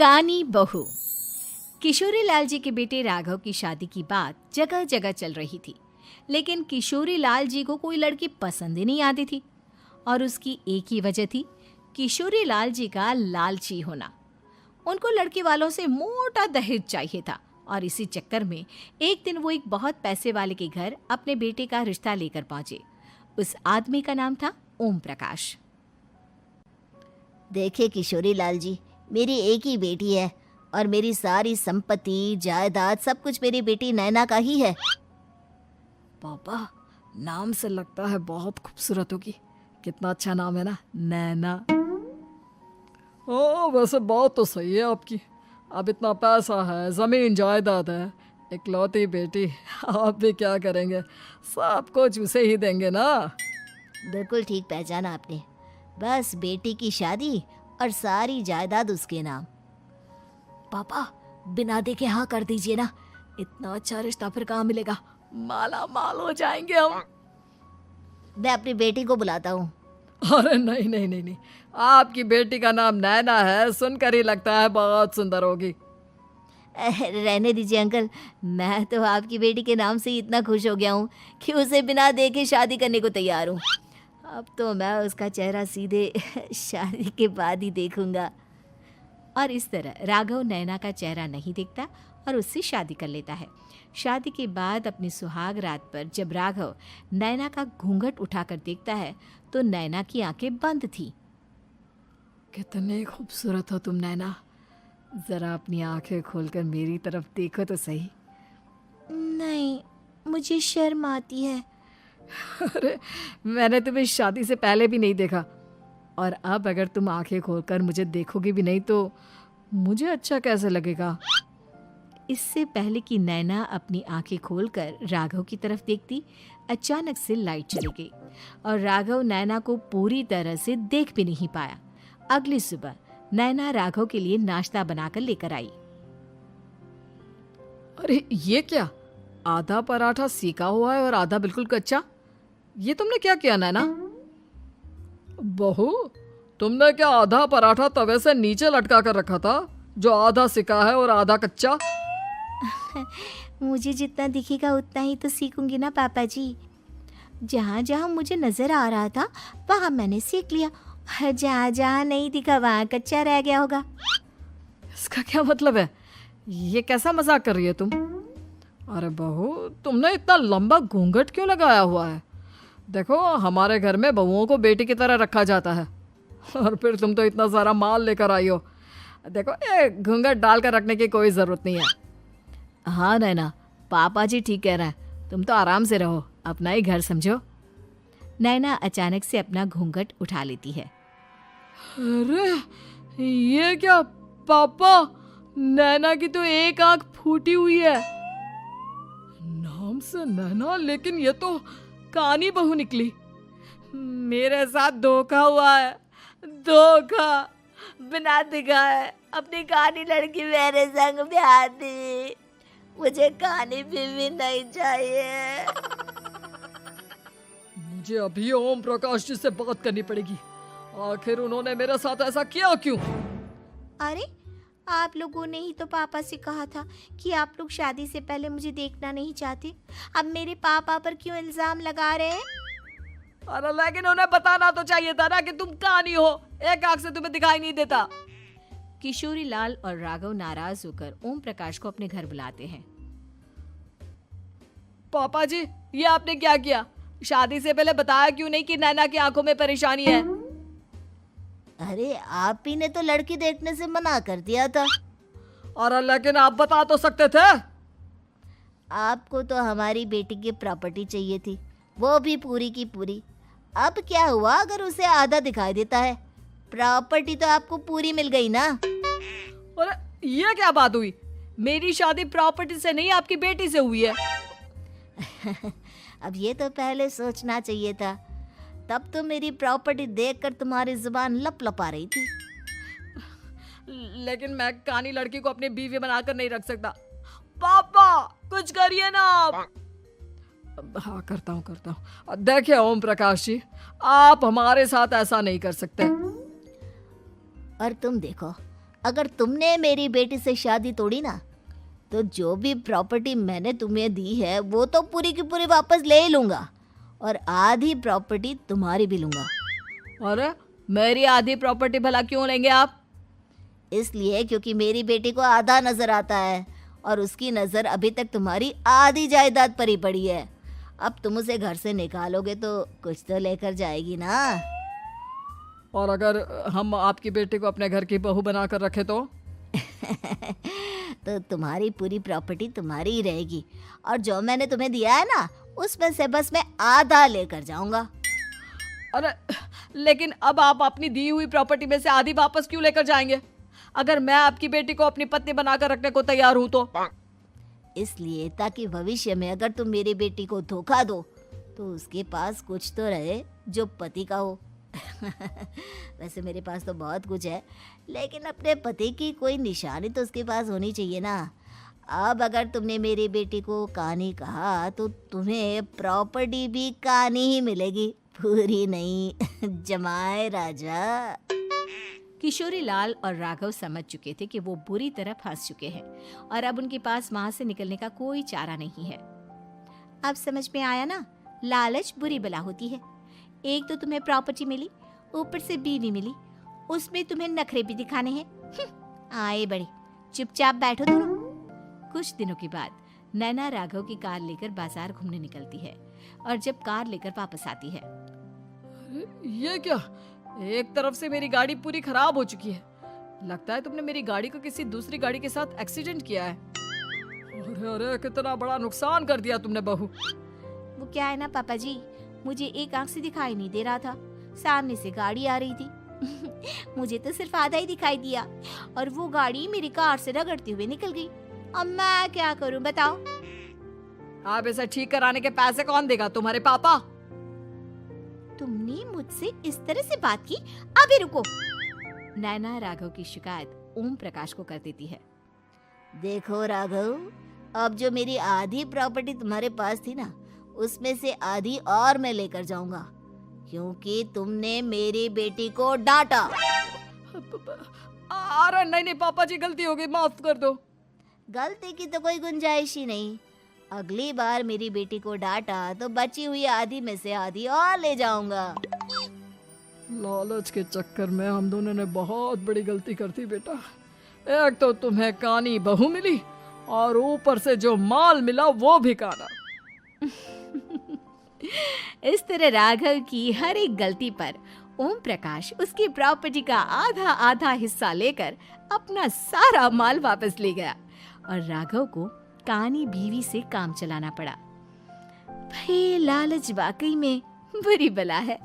कानी बहू। किशोरी लाल जी के बेटे राघव की शादी की बात जगह जगह चल रही थी, लेकिन किशोरी लाल जी को कोई लड़की पसंद ही नहीं आती थी। और उसकी एक ही वजह थी, किशोरी लाल जी का लालची होना। उनको लड़की वालों से मोटा दहेज चाहिए था और इसी चक्कर में एक दिन वो एक बहुत पैसे वाले के घर अपने बेटे का रिश्ता लेकर पहुंचे। उस आदमी का नाम था ओम प्रकाश। देखिए किशोरी लाल जी, मेरी एक ही बेटी है और मेरी सारी संपत्ति जायदाद सब कुछ मेरी बेटी नैना का ही है। पापा, नाम से लगता है बहुत खूबसूरत होगी। कितना अच्छा नाम है ना, नैना। ओ, वैसे बात तो सही है आपकी। अब इतना पैसा है, जमीन जायदाद है, इकलौती बेटी, आप भी क्या करेंगे? सब कुछ उसे ही देंगे ना। बिल्कुल ठीक पहचाना आपने। बस बेटी की शादी और सारी जायदाद उसके नाम। पापा, बिना देखे हाँ कर दीजिए ना। इतना अच्छा रिश्ता फिर कहाँ मिलेगा? माला माल हो जाएंगे हम। मैं अपनी बेटी को बुलाता हूँ। अरे नहीं नहीं नहीं नहीं, आपकी बेटी का नाम नैना है, सुनकर ही लगता है बहुत सुंदर होगी। रहने दीजिए अंकल, मैं तो आपकी बेटी के नाम से ही इतना खुश हो गया हूँ कि उसे बिना देखे शादी करने को तैयार हूँ। अब तो मैं उसका चेहरा सीधे शादी के बाद ही देखूंगा। और इस तरह राघव नैना का चेहरा नहीं देखता और उससे शादी कर लेता है। शादी के बाद अपनी सुहाग रात पर जब राघव नैना का घूंघट उठाकर देखता है तो नैना की आंखें बंद थी। कितने खूबसूरत हो तुम नैना, जरा अपनी आंखें खोलकर मेरी तरफ देखो तो सही। नहीं, मुझे शर्म आती है। अरे, मैंने तुम्हें शादी से पहले भी नहीं देखा, और अब अगर तुम आंखें खोलकर मुझे देखोगी भी नहीं तो मुझे अच्छा कैसे लगेगा? इससे पहले कि नैना अपनी आंखें खोलकर राघव की तरफ देखती, अचानक से लाइट चली गई और राघव नैना को पूरी तरह से देख भी नहीं पाया। अगली सुबह नैना राघव के लिए नाश्ता बनाकर लेकर आई। अरे ये क्या, आधा पराठा सेका हुआ है और आधा बिल्कुल कच्चा। ये तुमने क्या किया नैना? बहू, तुमने क्या आधा पराठा तवे से नीचे लटका कर रखा था, जो आधा सिका है और आधा कच्चा? मुझे जितना दिखेगा उतना ही तो सीखूंगी ना पापा जी। जहाँ जहाँ मुझे नजर आ रहा था वहाँ मैंने सीख लिया, जहाँ जहाँ नहीं दिखा वहाँ कच्चा रह गया होगा। इसका क्या मतलब है? ये कैसा मजाक कर रही है तुम? अरे बहू, तुमने इतना लंबा घूंघट क्यों लगाया हुआ है? देखो, हमारे घर में बहुओं को बेटी की तरह रखा जाता है, और फिर तुम तो इतना सारा माल लेकर आई हो। देखो, ये घूंघट डालकर रखने की कोई ज़रूरत नहीं है। हाँ नैना, पापा जी ठीक कह रहे हैं, तुम तो आराम से रहो, अपना ही घर समझो। नैना अचानक से अपना घूंघट उठा लेती है। अरे ये क्या पापा, नैना की तो एक आंख फूटी हुई है। नाम से नैना, लेकिन ये तो कानी बहू निकली। मेरे साथ धोखा हुआ है, धोखा। बिना दिखाए अपनी कानी लड़की मेरे संग ब्याह दी। मुझे कानी बीवी नहीं चाहिए। मुझे अभी ओम प्रकाश जी से बात करनी पड़ेगी। आखिर उन्होंने मेरे साथ ऐसा किया क्यों? अरे, आप लोगों ने ही तो पापा से कहा था कि आप लोग शादी से पहले मुझे देखना नहीं चाहते। अब मेरे पापा पर क्यों इल्जाम लगा रहे हैं? अरे लेकिन उन्हें बताना तो चाहिए था ना कि तुम कानी हो, एक आंख से तुम्हें दिखाई नहीं देता। किशोरी लाल और राघव नाराज होकर ओम प्रकाश को अपने घर बुलाते हैं। पापा जी, ये आपने क्या किया? शादी से पहले बताया क्यों नहीं कि नैना की आंखों में परेशानी है? अरे, आप ही ने तो लड़की देखने से मना कर दिया था। अरे लेकिन आप बता तो सकते थे। आपको तो हमारी बेटी की प्रॉपर्टी चाहिए थी, वो भी पूरी की पूरी। अब क्या हुआ अगर उसे आधा दिखाई देता है? प्रॉपर्टी तो आपको पूरी मिल गई ना। अरे ये क्या बात हुई? मेरी शादी प्रॉपर्टी से नहीं, आपकी बेटी से हुई है। अब ये तो पहले सोचना चाहिए था, तब तो मेरी प्रॉपर्टी देखकर तुम्हारी जुबान लप लपा रही थी। लेकिन मैं कानी लड़की को अपनी बीवी बनाकर नहीं रख सकता। पापा, कुछ करिए ना आप। हाँ, करता हूँ। देखिए ओम प्रकाश जी, आप हमारे साथ ऐसा नहीं कर सकते। और तुम देखो, अगर तुमने मेरी बेटी से शादी तोड़ी ना, तो जो भी प्रॉपर्टी मैंने तुम्हें दी है वो तो पूरी की पूरी वापस ले ही लूँगा, और आधी प्रॉपर्टी तुम्हारी भी लूँगा। अरे मेरी आधी प्रॉपर्टी भला क्यों लेंगे आप? इसलिए क्योंकि मेरी बेटी को आधा नज़र आता है और उसकी नज़र अभी तक तुम्हारी आधी जायदाद पर ही पड़ी है। अब तुम उसे घर से निकालोगे तो कुछ तो लेकर जाएगी ना। और अगर हम आपकी बेटी को अपने घर की बहू बना कर रखे तो? तो तुम्हारी पूरी प्रॉपर्टी तुम्हारी ही रहेगी, और जो मैंने तुम्हें दिया है ना, उसमें से बस मैं आधा लेकर जाऊंगा। अरे लेकिन अब आप अपनी दी हुई प्रॉपर्टी में से आधी वापस क्यों लेकर जाएंगे? अगर मैं आपकी बेटी को अपनी पत्नी बनाकर रखने को तैयार हूं तो? इसलिए ताकि भविष्य में अगर तुम मेरी बेटी को धोखा दो तो उसके पास कुछ तो रहे जो पति का हो। वैसे मेरे पास तो बहुत कुछ है, लेकिन अपने पति की कोई निशानी तो उसके पास होनी चाहिए ना। अब अगर तुमने मेरी बेटी को कानी कहा तो तुम्हें प्रॉपर्टी भी कानी ही मिलेगी, पूरी नहीं। जमाए राजा। किशोरी लाल और राघव समझ चुके थे कि वो बुरी तरह फंस चुके हैं और अब उनके पास वहां से निकलने का कोई चारा नहीं है। अब समझ में आया ना, लालच बुरी बला होती है। एक तो तुम्हें प्रॉपर्टी मिली, ऊपर से बीवी मिली, उसमें तुम्हें नखरे भी दिखाने हैं। आए बड़े, चुपचाप बैठो दोनों। कुछ दिनों के बाद नैना राघव की कार लेकर बाजार घूमने निकलती है और जब कार लेकर वापस आती है, ये क्या? एक तरफ से मेरी गाड़ी पूरी खराब हो चुकी है। लगता है तुमने मेरी गाड़ी को किसी दूसरी गाड़ी के साथ एक्सीडेंट किया है। अरे अरे कितना बड़ा नुकसान कर दिया तुमने बहू। वो क्या है ना पापा जी, मुझे एक आंख से दिखाई नहीं दे रहा था, सामने से गाड़ी आ रही थी। मुझे तो सिर्फ आधा ही दिखाई दिया और वो गाड़ी मेरी कार से रगड़ते हुए निकल गई। अब मैं क्या करूं बताओ? आप इसे ठीक कराने के पैसे कौन देगा? तुम्हारे पापा। तुमने मुझसे इस तरह से बात की? अभी रुको। नैना राघव की शिकायत ओम प्रकाश को कर देती है। देखो राघव, अब जो मेरी आधी प्रॉपर्टी तुम्हारे पास थी ना, उसमें से आधी और मैं लेकर जाऊंगा, क्योंकि तुमने मेरी बेटी को डांटा। अरे नहीं नहीं पापा जी, गलती हो गई, माफ कर दो। गलती की तो कोई गुंजाइश ही नहीं। अगली बार मेरी बेटी को डांटा तो बची हुई आधी में से आधी और ले जाऊंगा। लालच के चक्कर में हम दोनों ने बहुत बड़ी गलती कर दी बेटा। एक तो तुम्हें कानी बहू मिली और ऊपर से जो माल मिला वो भी काना। इस तरह राघव की हर एक गलती पर ओम प्रकाश उसकी प्रॉपर्टी का आधा आधा हिस्सा लेकर अपना सारा माल वापस ले गया और राघव को कानी बीवी से काम चलाना पड़ा। भाई लालच वाकई में बुरी बला है।